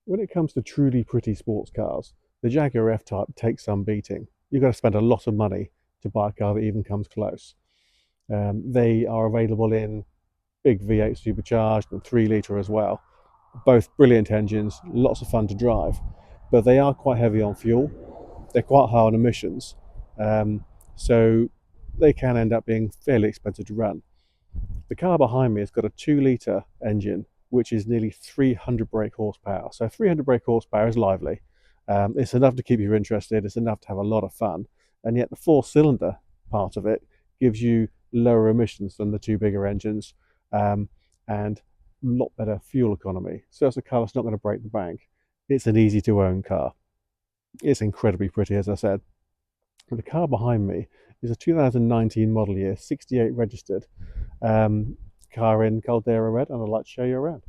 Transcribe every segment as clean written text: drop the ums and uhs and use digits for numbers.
When it comes to truly pretty sports cars, the Jaguar F-Type takes some beating. You've got to spend a lot of money to buy a car that even comes close. They are available in big V8 supercharged and 3 litre as well. Both brilliant engines, lots of fun to drive, but they are quite heavy on fuel. They're quite high on emissions, so they can end up being fairly expensive to run. The car behind me has got a 2 litre engine, which is nearly 300 brake horsepower. So 300 brake horsepower is lively. It's enough to keep you interested. It's enough to have a lot of fun. And yet the four-cylinder part of it gives you lower emissions than the two bigger engines, and a lot better fuel economy. So it's a car that's not going to break the bank. It's an easy to own car. It's incredibly pretty, as I said. And the car behind me is a 2019 model year, 68 registered, car in Caldera Red, and I'd like to show you around.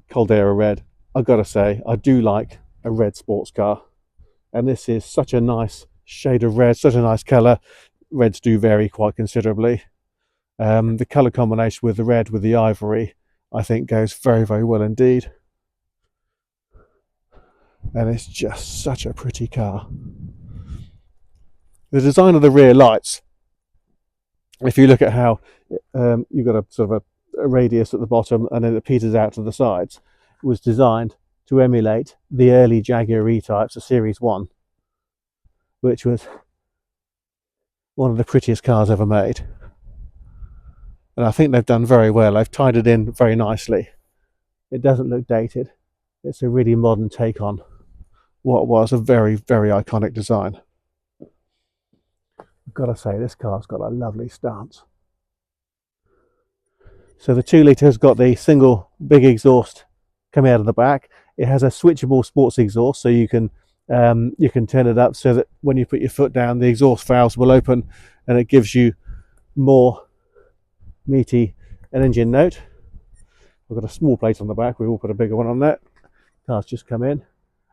Caldera Red, I've got to say, I do like a red sports car, and this is such a nice shade of red, such a nice colour. Reds do vary quite considerably. The colour combination with the red with the ivory, I think, goes very, very well indeed. And it's just such a pretty car. The design of the rear lights, if you look at how you've got a sort of a radius at the bottom and then it peters out to the sides, it was designed to emulate the early Jaguar E-types, a Series 1, which was one of the prettiest cars ever made. And I think they've done very well. They've tied it in very nicely. It doesn't look dated. It's a really modern take on what was a very, very iconic design. I've got to say, this car's got a lovely stance. So the 2 litre has got the single big exhaust coming out of the back. It has a switchable sports exhaust, so you can turn it up so that when you put your foot down, the exhaust valves will open, and it gives you more meaty an engine note. We've got a small plate on the back. We will put a bigger one on that. Car's just come in,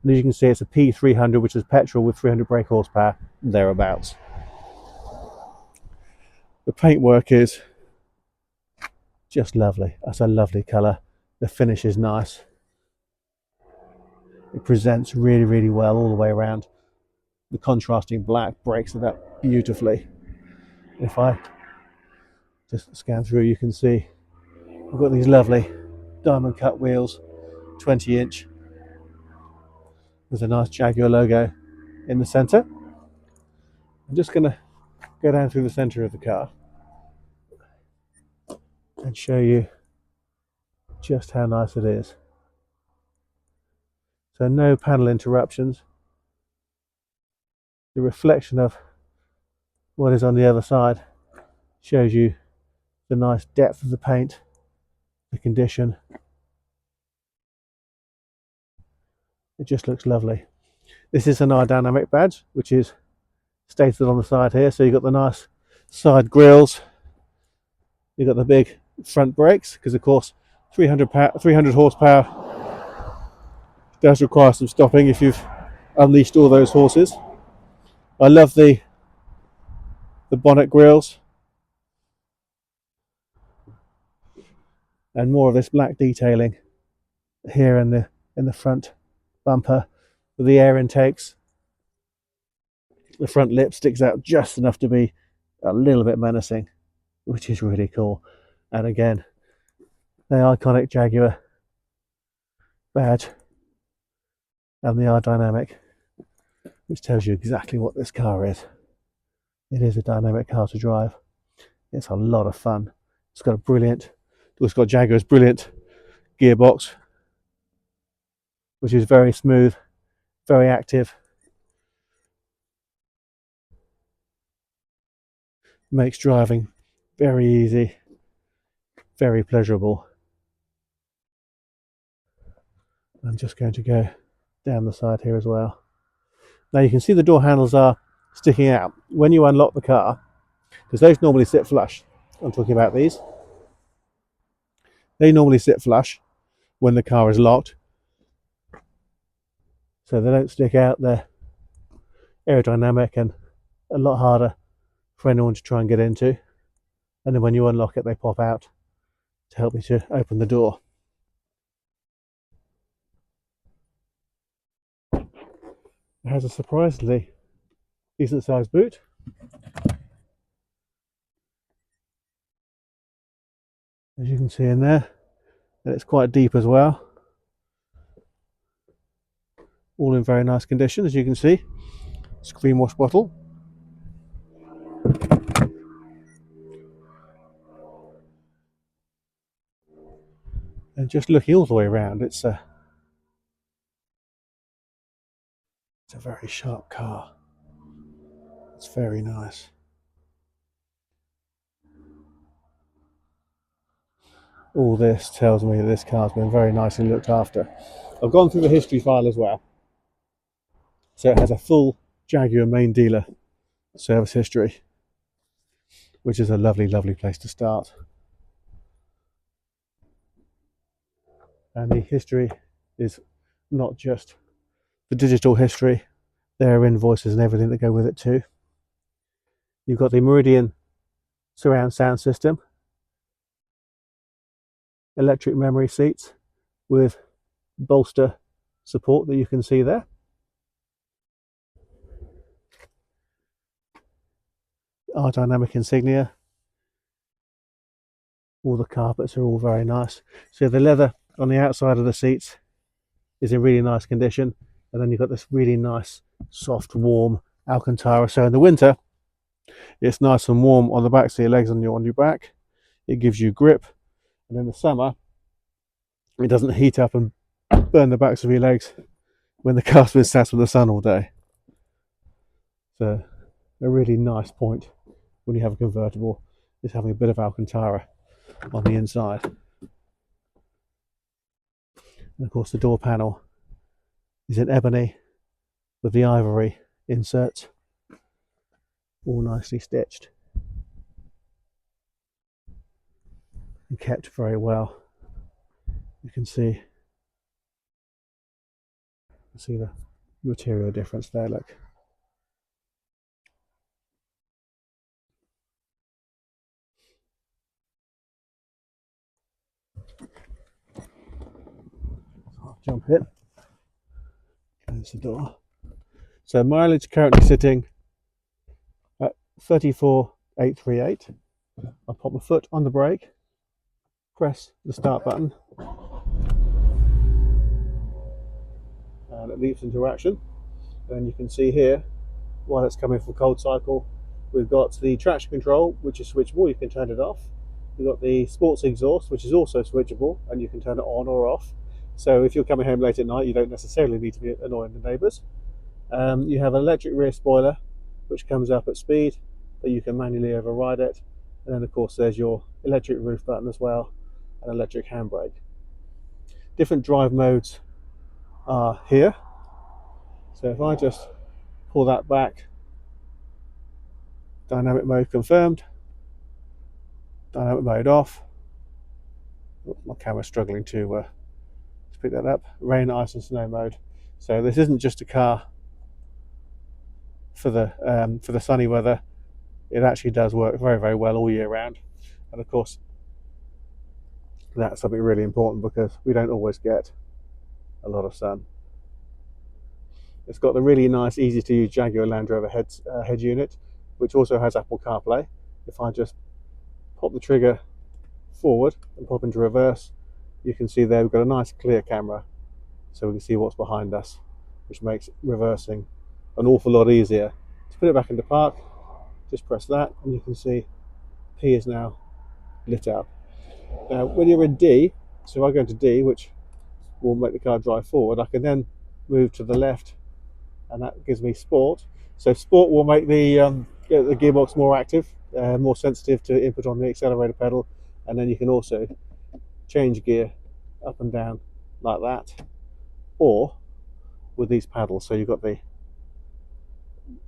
and as you can see, it's a P300, which is petrol with 300 brake horsepower thereabouts. The paintwork is just lovely. That's a lovely colour. The finish is nice. It presents really, really well all the way around. The contrasting black breaks it up beautifully. If I just scan through, you can see we've got these lovely diamond cut wheels, 20-inch, with a nice Jaguar logo in the centre. I'm just going to go down through the centre of the car and show you just how nice it is. So no panel interruptions. The reflection of what is on the other side shows you the nice depth of the paint, the condition. It just looks lovely. This is an aerodynamic badge, which is stated on the side here. So you've got the nice side grills. You've got the big front brakes, because of course 300 horsepower does require some stopping if you've unleashed all those horses. I love the bonnet grills, and more of this black detailing here in the front bumper with the air intakes. The front lip sticks out just enough to be a little bit menacing, which is really cool. And again, the iconic Jaguar badge and the aerodynamic, which tells you exactly what this car is. It is a dynamic car to drive. It's a lot of fun. It's got Jaguar's brilliant gearbox, which is very smooth, very active. Makes driving very easy, very pleasurable. I'm just going to go down the side here as well. Now you can see the door handles are sticking out. When you unlock the car, because those normally sit flush, I'm talking about these. They normally sit flush when the car is locked, so they don't stick out. They're aerodynamic and a lot harder for anyone to try and get into. And then when you unlock it, they pop out to help me to open the door. It has a surprisingly decent sized boot. As you can see in there, and it's quite deep as well. All in very nice condition, as you can see. Screen wash bottle. And just looking all the way around, it's a very sharp car. It's very nice. All this tells me that this car's been very nicely looked after. I've gone through the history file as well. So it has a full Jaguar main dealer service history, which is a lovely, lovely place to start. And the history is not just the digital history, there are invoices and everything that go with it too. You've got the Meridian surround sound system, electric memory seats with bolster support that you can see there. Our dynamic insignia. All the carpets are all very nice. So the leather on the outside of the seats is in really nice condition, and then you've got this really nice soft warm Alcantara. So in the winter it's nice and warm on the back, so your legs on your back, it gives you grip, and in the summer it doesn't heat up and burn the backs of your legs when the car's been sat in the sun all day. So a really nice point when you have a convertible is having a bit of Alcantara on the inside. And of course the door panel is in ebony with the ivory inserts, all nicely stitched and kept very well. You can see the material difference there, look. I'll jump in, close the door. So mileage currently sitting at 34,838. I'll pop my foot on the brake, press the start button, and it leaps into action. And you can see here, while it's coming from cold cycle, we've got the traction control, which is switchable, you can turn it off. You've got the sports exhaust, which is also switchable, and you can turn it on or off. So if you're coming home late at night, you don't necessarily need to be annoying the neighbours. You have an electric rear spoiler, which comes up at speed, but you can manually override it. And then of course there's your electric roof button as well, and electric handbrake. Different drive modes are here. So if I just pull that back, dynamic mode confirmed, dynamic mode off. Oh, my camera's struggling to pick that up. Rain, ice and snow mode. So this isn't just a car for the sunny weather. It actually does work very, very well all year round. And of course that's something really important because we don't always get a lot of sun. It's got the really nice, easy to use Jaguar Land Rover head unit, which also has Apple CarPlay. If I just pop the trigger forward and pop into reverse, you can see there we've got a nice clear camera, so we can see what's behind us, which makes reversing an awful lot easier. To put it back into park, just press that and you can see P is now lit up. Now when you're in D, so if I go into D, which will make the car drive forward, I can then move to the left and that gives me sport. So sport will make the gearbox more active, more sensitive to input on the accelerator pedal, and then you can also change gear up and down like that, or with these paddles. So you've got the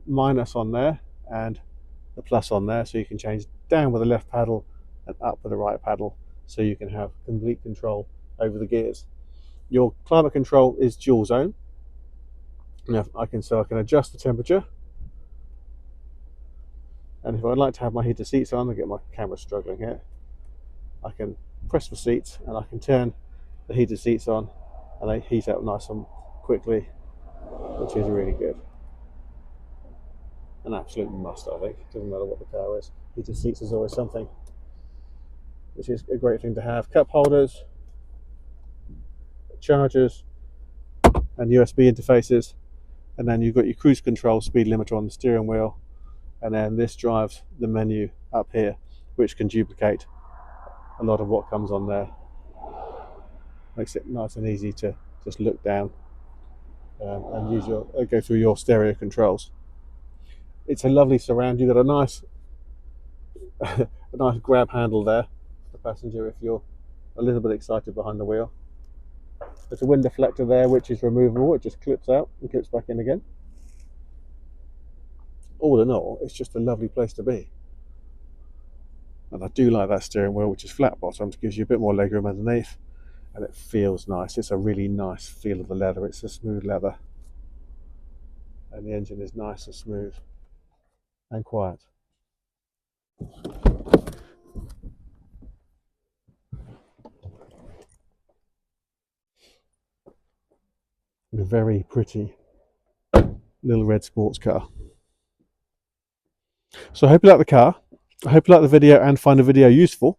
minus on there and the plus on there, so you can change down with the left paddle and up with the right paddle, so you can have complete control over the gears. Your climate control is dual zone. Now I can adjust the temperature, and if I'd like to have my heated seats on, I get my camera struggling here, I can press the seats, and I can turn the heated seats on, and they heat up nice and quickly, which is really good. An absolute must, I think. Doesn't matter what the car is. Heated seats is always something, which is a great thing to have. Cup holders, chargers, and USB interfaces, and then you've got your cruise control speed limiter on the steering wheel, and then this drives the menu up here, which can duplicate a lot of what comes on there. Makes it nice and easy to just look down and use your go through your stereo controls. It's a lovely surround. You've got a nice a nice grab handle there for the passenger if you're a little bit excited behind the wheel. There's a wind deflector there which is removable. It just clips out and clips back in again. All in all, it's just a lovely place to be. And I do like that steering wheel, which is flat bottomed, gives you a bit more legroom underneath, and it feels nice. It's a really nice feel of the leather. It's a smooth leather, and the engine is nice and smooth and quiet. A very pretty little red sports car. So I hope you like the car. I hope you like the video and find the video useful.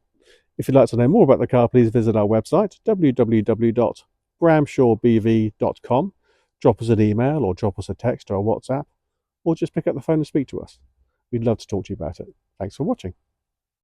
If you'd like to know more about the car, please visit our website, www.bramshawebv.com. Drop us an email or drop us a text or a WhatsApp, or just pick up the phone and speak to us. We'd love to talk to you about it. Thanks for watching.